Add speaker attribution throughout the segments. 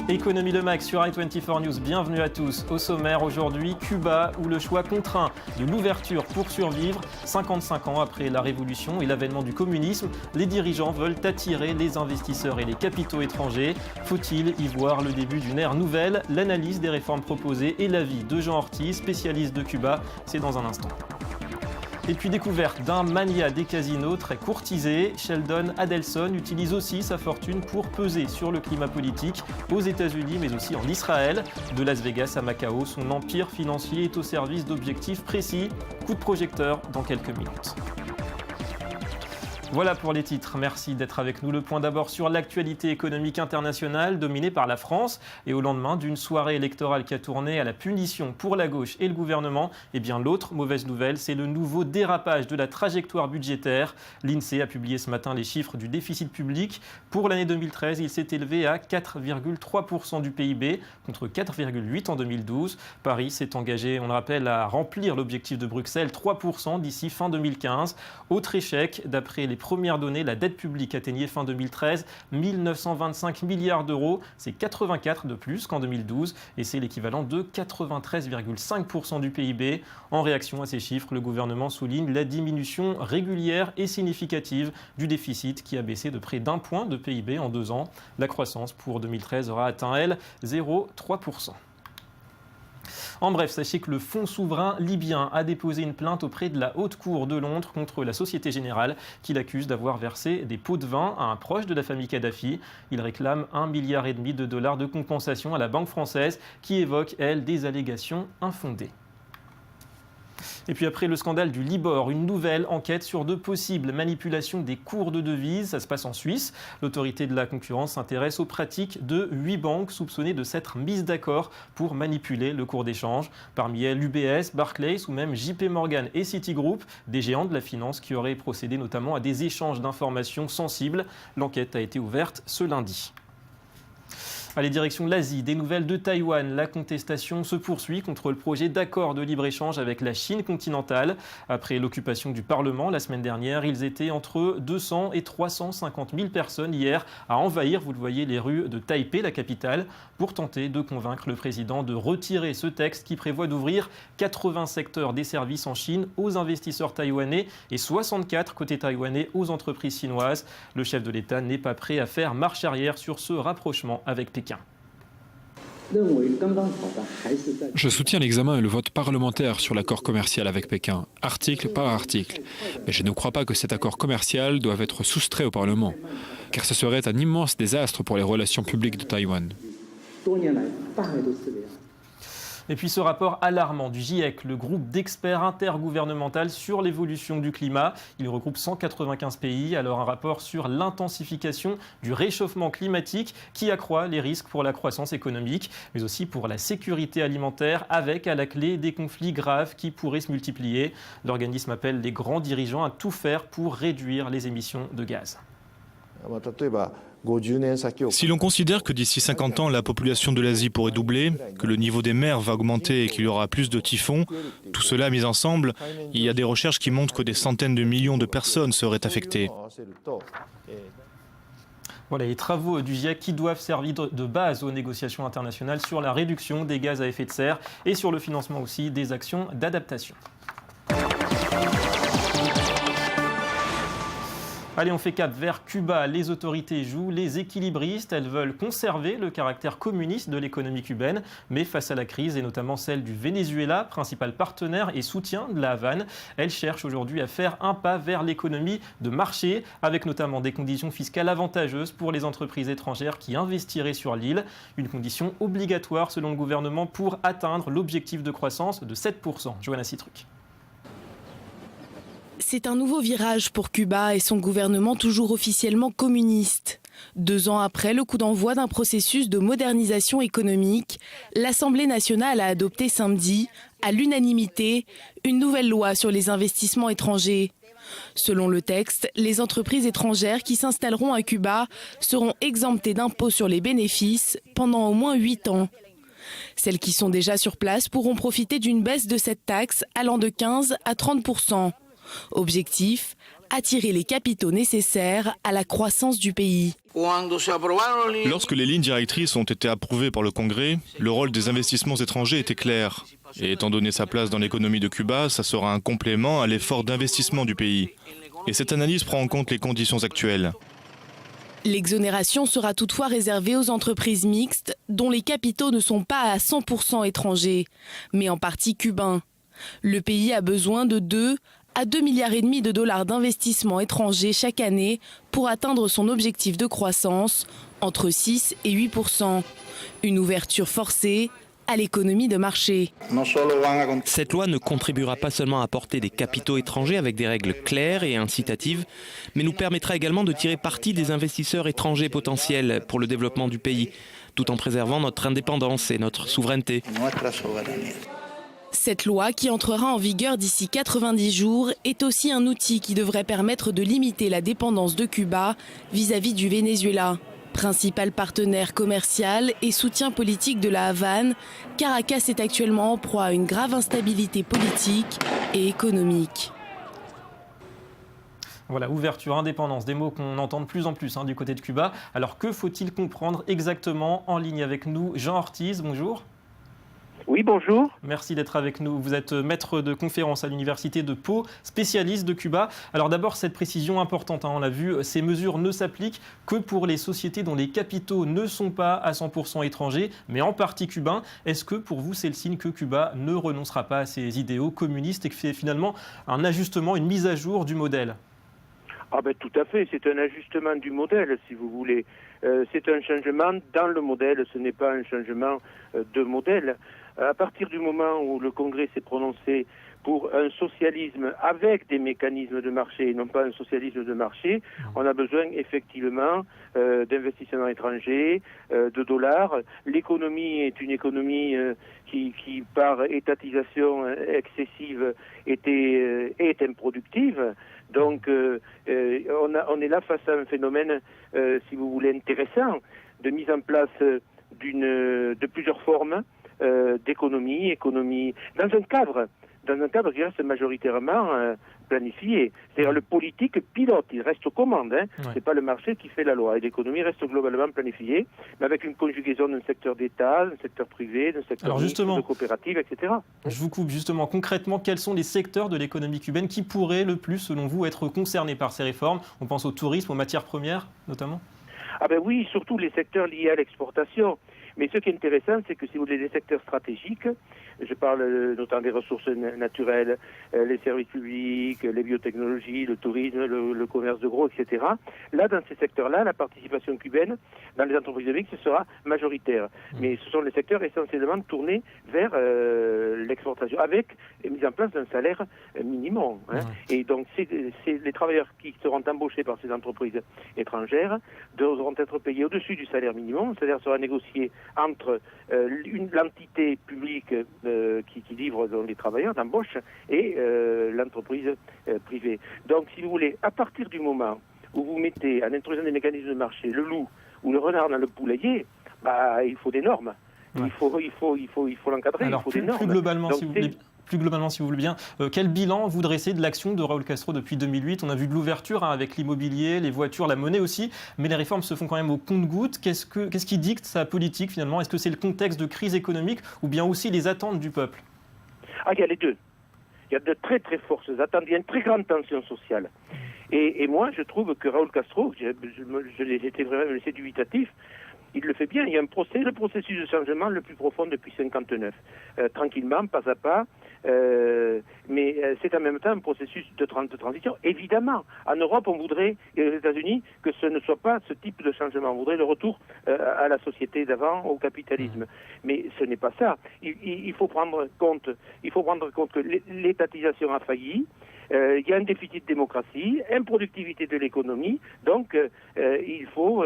Speaker 1: Économie de Max sur i24 News, bienvenue à tous. Au sommaire aujourd'hui, Cuba où le choix contraint de l'ouverture pour survivre. 55 ans après la révolution et l'avènement du communisme, les dirigeants veulent attirer les investisseurs et les capitaux étrangers. Faut-il y voir le début d'une ère nouvelle? L'analyse des réformes proposées et l'avis de Jean Ortiz, spécialiste de Cuba, c'est dans un instant. Et puis découverte d'un mania des casinos très courtisé, Sheldon Adelson utilise aussi sa fortune pour peser sur le climat politique aux États-Unis mais aussi en Israël. De Las Vegas à Macao, son empire financier est au service d'objectifs précis. Coup de projecteur dans quelques minutes. Voilà pour les titres, merci d'être avec nous. Le point d'abord sur l'actualité économique internationale dominée par la France. Et au lendemain d'une soirée électorale qui a tourné à la punition pour la gauche et le gouvernement, eh bien l'autre mauvaise nouvelle, c'est le nouveau dérapage de la trajectoire budgétaire. L'INSEE a publié ce matin les chiffres du déficit public. Pour l'année 2013, il s'est élevé à 4,3% du PIB contre 4,8% en 2012. Paris s'est engagé, on le rappelle, à remplir l'objectif de Bruxelles, 3% d'ici fin 2015. Autre échec, d'après les premières données, la dette publique atteignait fin 2013 1 925 milliards d'euros. C'est 84 de plus qu'en 2012 et c'est l'équivalent de 93,5% du PIB. En réaction à ces chiffres, le gouvernement souligne la diminution régulière et significative du déficit qui a baissé de près d'1 point de PIB en 2 ans. La croissance pour 2013 aura atteint, elle, 0,3%. En bref, sachez que le Fonds souverain libyen a déposé une plainte auprès de la Haute Cour de Londres contre la Société Générale qui l'accuse d'avoir versé des pots de vin à un proche de la famille Kadhafi. Il réclame 1,5 milliard de dollars de compensation à la Banque française qui évoque, elle, des allégations infondées. Et puis après le scandale du Libor, une nouvelle enquête sur de possibles manipulations des cours de devises. Ça se passe en Suisse. L'autorité de la concurrence s'intéresse aux pratiques de 8 banques soupçonnées de s'être mises d'accord pour manipuler le cours d'échange. Parmi elles, UBS, Barclays ou même JP Morgan et Citigroup, des géants de la finance qui auraient procédé notamment à des échanges d'informations sensibles. L'enquête a été ouverte ce lundi. Allez, direction l'Asie, des nouvelles de Taïwan. La contestation se poursuit contre le projet d'accord de libre-échange avec la Chine continentale. Après l'occupation du Parlement la semaine dernière, ils étaient entre 200 et 350 000 personnes hier à envahir, vous le voyez, les rues de Taipei, la capitale, pour tenter de convaincre le président de retirer ce texte qui prévoit d'ouvrir 80 secteurs des services en Chine aux investisseurs taïwanais et 64 côté taïwanais aux entreprises chinoises. Le chef de l'État n'est pas prêt à faire marche arrière sur ce rapprochement avec Pékin.
Speaker 2: Je soutiens l'examen et le vote parlementaire sur l'accord commercial avec Pékin, article par article. Mais je ne crois pas que cet accord commercial doive être soustrait au Parlement, car ce serait un immense désastre pour les relations publiques de Taïwan.
Speaker 1: Et puis ce rapport alarmant du GIEC, le groupe d'experts intergouvernemental sur l'évolution du climat. Il regroupe 195 pays. Alors un rapport sur l'intensification du réchauffement climatique qui accroît les risques pour la croissance économique, mais aussi pour la sécurité alimentaire, avec à la clé des conflits graves qui pourraient se multiplier. L'organisme appelle les grands dirigeants à tout faire pour réduire les émissions de gaz.
Speaker 3: Si l'on considère que d'ici 50 ans, la population de l'Asie pourrait doubler, que le niveau des mers va augmenter et qu'il y aura plus de typhons, tout cela mis ensemble, il y a des recherches qui montrent que des centaines de millions de personnes seraient affectées.
Speaker 1: Voilà les travaux du GIEC qui doivent servir de base aux négociations internationales sur la réduction des gaz à effet de serre et sur le financement aussi des actions d'adaptation. Allez, on fait cap vers Cuba. Les autorités jouent les équilibristes. Elles veulent conserver le caractère communiste de l'économie cubaine. Mais face à la crise, et notamment celle du Venezuela, principal partenaire et soutien de la Havane, elles cherchent aujourd'hui à faire un pas vers l'économie de marché, avec notamment des conditions fiscales avantageuses pour les entreprises étrangères qui investiraient sur l'île. Une condition obligatoire selon le gouvernement pour atteindre l'objectif de croissance de 7%. Johanna Citruc.
Speaker 4: C'est un nouveau virage pour Cuba et son gouvernement toujours officiellement communiste. 2 ans après le coup d'envoi d'un processus de modernisation économique, l'Assemblée nationale a adopté samedi, à l'unanimité, une nouvelle loi sur les investissements étrangers. Selon le texte, les entreprises étrangères qui s'installeront à Cuba seront exemptées d'impôts sur les bénéfices pendant au moins 8 ans. Celles qui sont déjà sur place pourront profiter d'une baisse de cette taxe allant de 15 à 30%. Objectif, attirer les capitaux nécessaires à la croissance du pays.
Speaker 3: Lorsque les lignes directrices ont été approuvées par le Congrès, le rôle des investissements étrangers était clair. Et étant donné sa place dans l'économie de Cuba, ça sera un complément à l'effort d'investissement du pays. Et cette analyse prend en compte les conditions actuelles.
Speaker 4: L'exonération sera toutefois réservée aux entreprises mixtes dont les capitaux ne sont pas à 100% étrangers, mais en partie cubains. Le pays a besoin de 2 à 2,5 milliards de dollars d'investissements étrangers chaque année pour atteindre son objectif de croissance entre 6 et 8%. Une ouverture forcée à l'économie de marché.
Speaker 5: Cette loi ne contribuera pas seulement à apporter des capitaux étrangers avec des règles claires et incitatives, mais nous permettra également de tirer parti des investisseurs étrangers potentiels pour le développement du pays, tout en préservant notre indépendance et notre souveraineté.
Speaker 4: Cette loi, qui entrera en vigueur d'ici 90 jours, est aussi un outil qui devrait permettre de limiter la dépendance de Cuba vis-à-vis du Venezuela. Principal partenaire commercial et soutien politique de la Havane, Caracas est actuellement en proie à une grave instabilité politique et économique.
Speaker 1: Voilà, ouverture, indépendance, des mots qu'on entend de plus en plus du côté de Cuba. Alors que faut-il comprendre exactement? En ligne avec nous, Jean Ortiz, bonjour.
Speaker 6: Oui, bonjour.
Speaker 1: Merci d'être avec nous. Vous êtes maître de conférence à l'université de Pau, spécialiste de Cuba. Alors d'abord, cette précision importante, on l'a vu, ces mesures ne s'appliquent que pour les sociétés dont les capitaux ne sont pas à 100% étrangers, mais en partie cubains. Est-ce que pour vous, c'est le signe que Cuba ne renoncera pas à ses idéaux communistes et que c'est finalement un ajustement, une mise à jour du modèle?
Speaker 6: Tout à fait, c'est un ajustement du modèle, si vous voulez. C'est un changement dans le modèle, ce n'est pas un changement de modèle. À partir du moment où le Congrès s'est prononcé pour un socialisme avec des mécanismes de marché et non pas un socialisme de marché, on a besoin effectivement d'investissements étrangers, de dollars. L'économie est une économie qui par étatisation excessive, est improductive. Donc on est là face à un phénomène, si vous voulez, intéressant, de mise en place de plusieurs formes d'économie, dans un cadre qui reste majoritairement planifié. C'est-à-dire le politique pilote, il reste aux commandes. Ouais. C'est pas le marché qui fait la loi. Et l'économie reste globalement planifiée, mais avec une conjugaison d'un secteur d'État, d'un secteur privé, d'un secteur de coopérative, etc.
Speaker 1: Je vous coupe justement. Concrètement, quels sont les secteurs de l'économie cubaine qui pourraient le plus, selon vous, être concernés par ces réformes? On pense au tourisme, aux matières premières, notamment?
Speaker 6: Oui, surtout les secteurs liés à l'exportation. Mais ce qui est intéressant, c'est que si vous voulez des secteurs stratégiques, je parle notamment des ressources naturelles, les services publics, les biotechnologies, le tourisme, le commerce de gros, etc. Là, dans ces secteurs-là, la participation cubaine dans les entreprises mixtes sera majoritaire. Mais ce sont les secteurs essentiellement tournés vers l'exportation, avec mise en place d'un salaire minimum. Et donc, c'est les travailleurs qui seront embauchés par ces entreprises étrangères devront être payés au-dessus du salaire minimum. C'est-à-dire sera négocié entre l'entité publique qui livre les travailleurs d'embauche et l'entreprise privée. Donc, si vous voulez, à partir du moment où vous mettez, en introduisant des mécanismes de marché, le loup ou le renard dans le poulailler, il faut des normes. Ouais. Il faut l'encadrer.
Speaker 1: Alors,
Speaker 6: il faut des normes.
Speaker 1: Plus globalement, si vous voulez bien, quel bilan vous dressez de l'action de Raúl Castro depuis 2008? On a vu de l'ouverture avec l'immobilier, les voitures, la monnaie aussi, mais les réformes se font quand même au compte-gouttes. Qu'est-ce qui dicte sa politique finalement? Est-ce que c'est le contexte de crise économique ou bien aussi les attentes du peuple?
Speaker 6: Il y a les deux. Il y a de très très fortes attentes, il y a une très grande tension sociale. Et moi, je trouve que Raúl Castro, j'étais vraiment assez dubitatif, il le fait bien. Il y a le processus de changement le plus profond depuis 1959. Tranquillement, pas à pas. Mais c'est en même temps un processus de transition. Évidemment, en Europe, on voudrait, et aux États-Unis, que ce ne soit pas ce type de changement. On voudrait le retour à la société d'avant, au capitalisme. Mais ce n'est pas ça. Il faut prendre compte que l'étatisation a failli. Il y a un déficit de démocratie, improductivité de l'économie. Donc, il faut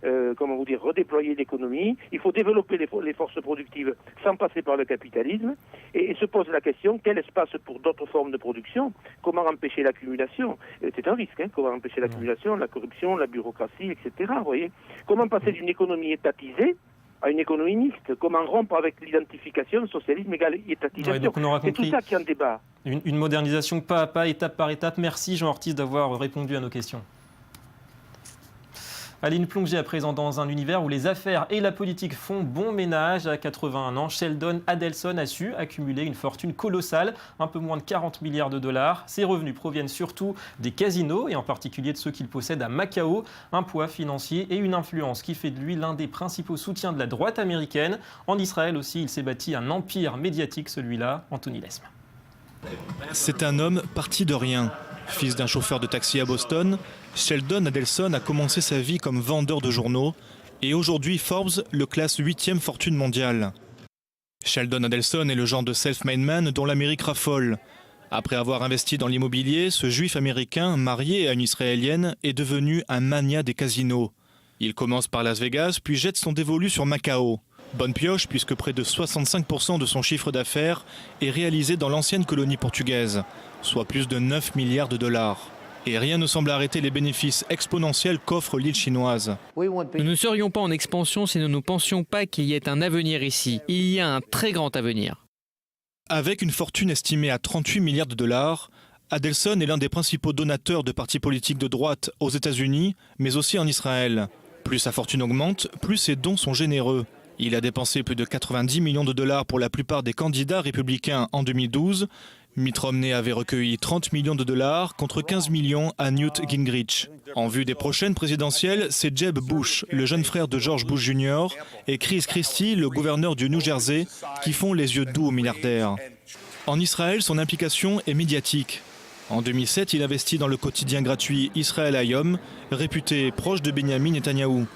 Speaker 6: redéployer l'économie. Il faut développer les forces productives sans passer par le capitalisme. Et se pose la question, quel espace pour d'autres formes de production? Comment empêcher l'accumulation? C'est un risque, comment empêcher l'accumulation, la corruption, la bureaucratie, etc. Vous voyez? Comment passer d'une économie étatisée à une économie mixte. Comment rompre avec l'identification, socialisme égale étatisation.
Speaker 1: Donc on aura
Speaker 6: c'est tout
Speaker 1: compris.
Speaker 6: ça qui est en débat.
Speaker 1: Une modernisation pas à pas, étape par étape. Merci Jean Ortiz d'avoir répondu à nos questions. Allez, une plongée à présent dans un univers où les affaires et la politique font bon ménage. À 81 ans, Sheldon Adelson a su accumuler une fortune colossale, un peu moins de 40 milliards de dollars. Ses revenus proviennent surtout des casinos et en particulier de ceux qu'il possède à Macao. Un poids financier et une influence qui fait de lui l'un des principaux soutiens de la droite américaine. En Israël aussi, il s'est bâti un empire médiatique, celui-là, Anthony Lesme.
Speaker 3: C'est un homme parti de rien. Fils d'un chauffeur de taxi à Boston, Sheldon Adelson a commencé sa vie comme vendeur de journaux et aujourd'hui Forbes le classe 8e fortune mondiale. Sheldon Adelson est le genre de self-made man dont l'Amérique raffole. Après avoir investi dans l'immobilier, ce juif américain, marié à une israélienne, est devenu un mania des casinos. Il commence par Las Vegas puis jette son dévolu sur Macao. Bonne pioche puisque près de 65% de son chiffre d'affaires est réalisé dans l'ancienne colonie portugaise, soit plus de 9 milliards de dollars. Et rien ne semble arrêter les bénéfices exponentiels qu'offre l'île chinoise.
Speaker 7: Nous ne serions pas en expansion si nous ne pensions pas qu'il y ait un avenir ici. Il y a un très grand avenir.
Speaker 3: Avec une fortune estimée à 38 milliards de dollars, Adelson est l'un des principaux donateurs de partis politiques de droite aux États-Unis, mais aussi en Israël. Plus sa fortune augmente, plus ses dons sont généreux. Il a dépensé plus de 90 millions de dollars pour la plupart des candidats républicains en 2012. Mitt Romney avait recueilli 30 millions de dollars contre 15 millions à Newt Gingrich. En vue des prochaines présidentielles, c'est Jeb Bush, le jeune frère de George Bush Jr., et Chris Christie, le gouverneur du New Jersey, qui font les yeux doux aux milliardaires. En Israël, son implication est médiatique. En 2007, il investit dans le quotidien gratuit Israel Hayom, réputé proche de Benjamin Netanyahou.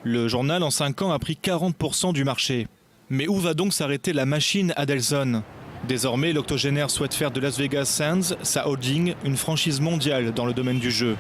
Speaker 3: Le journal, en 5 ans, a pris 40% du marché. Mais où va donc s'arrêter la machine Adelson ? Désormais, l'octogénaire souhaite faire de Las Vegas Sands, sa holding, une franchise mondiale dans le domaine du jeu.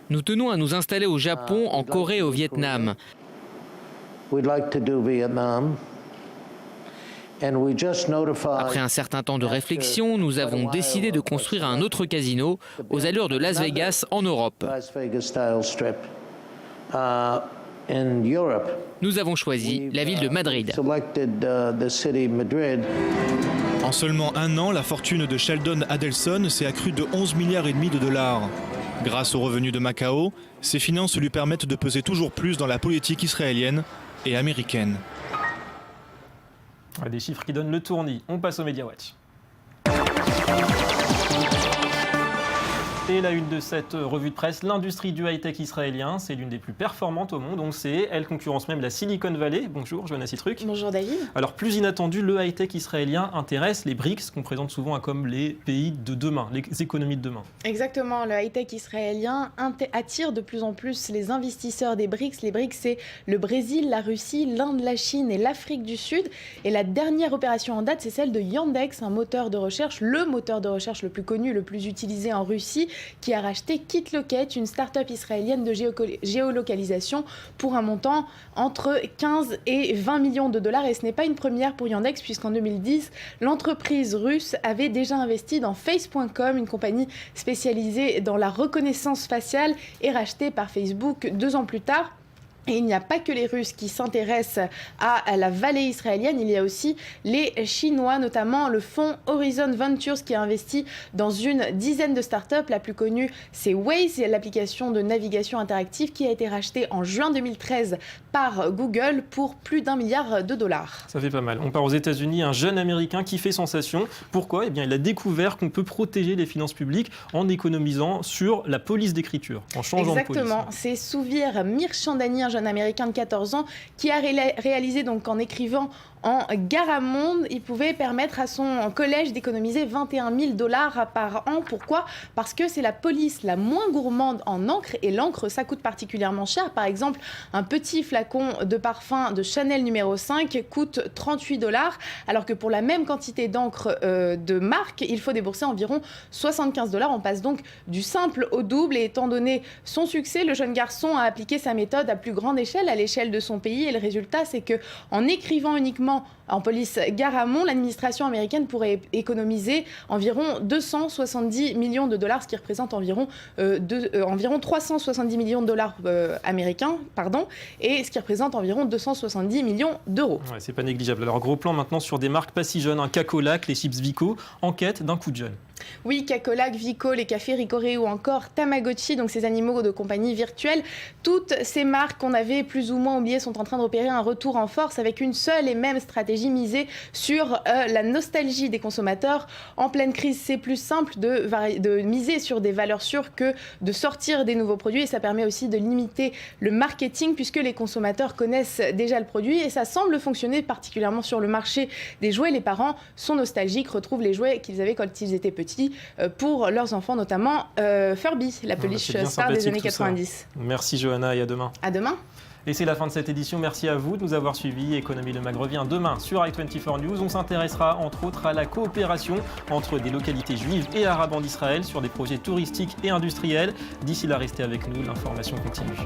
Speaker 7: Nous tenons à nous installer au Japon, en Corée et au Vietnam. Après un certain temps de réflexion, nous avons décidé de construire un autre casino aux allures de Las Vegas en Europe. Nous avons choisi la ville de Madrid.
Speaker 3: En seulement un an, la fortune de Sheldon Adelson s'est accrue de 11 milliards et demi de dollars. Grâce aux revenus de Macao, ses finances lui permettent de peser toujours plus dans la politique israélienne et américaine.
Speaker 1: Des chiffres qui donnent le tournis. On passe au Media Watch. Et la une de cette revue de presse, l'industrie du high-tech israélien, c'est l'une des plus performantes au monde, on le sait. Elle concurrence même la Silicon Valley. Bonjour, Johanna Citruc.
Speaker 4: Bonjour David. Alors
Speaker 1: plus inattendu, le high-tech israélien intéresse les BRICS, qu'on présente souvent comme les pays de demain, les économies de demain.
Speaker 8: Exactement, le high-tech israélien attire de plus en plus les investisseurs des BRICS. Les BRICS, c'est le Brésil, la Russie, l'Inde, la Chine et l'Afrique du Sud. Et la dernière opération en date, c'est celle de Yandex, un moteur de recherche, le moteur de recherche le plus connu, le plus utilisé en Russie, qui a racheté KitLocket, une start-up israélienne de géolocalisation, pour un montant entre 15 et 20 millions de dollars. Et ce n'est pas une première pour Yandex, puisqu'en 2010, l'entreprise russe avait déjà investi dans Face.com, une compagnie spécialisée dans la reconnaissance faciale, et rachetée par Facebook 2 ans plus tard. Et il n'y a pas que les Russes qui s'intéressent à la vallée israélienne, il y a aussi les Chinois, notamment le fonds Horizon Ventures qui a investi dans une dizaine de startups. La plus connue, c'est Waze, l'application de navigation interactive qui a été rachetée en juin 2013 par Google pour plus d'1 milliard de dollars.
Speaker 1: Ça fait pas mal. On part aux États-Unis, un jeune Américain qui fait sensation. Pourquoi ? Eh bien, il a découvert qu'on peut protéger les finances publiques en économisant sur la police d'écriture, en changeant de police.
Speaker 8: Exactement. C'est Souvir Mirchandani, un jeune Américain de 14 ans, qui a réalisé donc en écrivant en Garamonde, il pouvait permettre à son collège d'économiser 21 000 dollars par an. Pourquoi ? Parce que c'est la police la moins gourmande en encre, et l'encre, ça coûte particulièrement cher. Par exemple, un petit flacon de parfum de Chanel numéro 5 coûte 38 dollars, alors que pour la même quantité d'encre de marque, il faut débourser environ 75 dollars. On passe donc du simple au double, et étant donné son succès, le jeune garçon a appliqué sa méthode à plus grande échelle, à l'échelle de son pays, et le résultat, c'est que en écrivant uniquement recrutement en police Garamond, l'administration américaine pourrait économiser environ 270 millions de dollars, ce qui représente environ 370 millions de dollars américains, et ce qui représente environ 270 millions d'euros.
Speaker 1: Ouais, c'est pas négligeable. Alors, gros plan maintenant sur des marques pas si jeunes, un Cacolac, les chips Vico, en quête d'un coup de jeune.
Speaker 8: Oui, Cacolac, Vico, les cafés Ricoré ou encore Tamagotchi, donc ces animaux de compagnie virtuelle. Toutes ces marques qu'on avait plus ou moins oubliées sont en train d'opérer un retour en force avec une seule et même stratégie misée sur la nostalgie des consommateurs. En pleine crise, c'est plus simple de miser sur des valeurs sûres que de sortir des nouveaux produits et ça permet aussi de limiter le marketing puisque les consommateurs connaissent déjà le produit et ça semble fonctionner particulièrement sur le marché des jouets. Les parents sont nostalgiques, retrouvent les jouets qu'ils avaient quand ils étaient petits pour leurs enfants, notamment Furby, la peluche star des années 90.
Speaker 1: Merci Johanna et à demain.
Speaker 8: À demain.
Speaker 1: Et c'est la fin de cette édition. Merci à vous de nous avoir suivis. Économie Le Mag revient demain sur i24 News. On s'intéressera entre autres à la coopération entre des localités juives et arabes en Israël sur des projets touristiques et industriels. D'ici là, restez avec nous, l'information continue.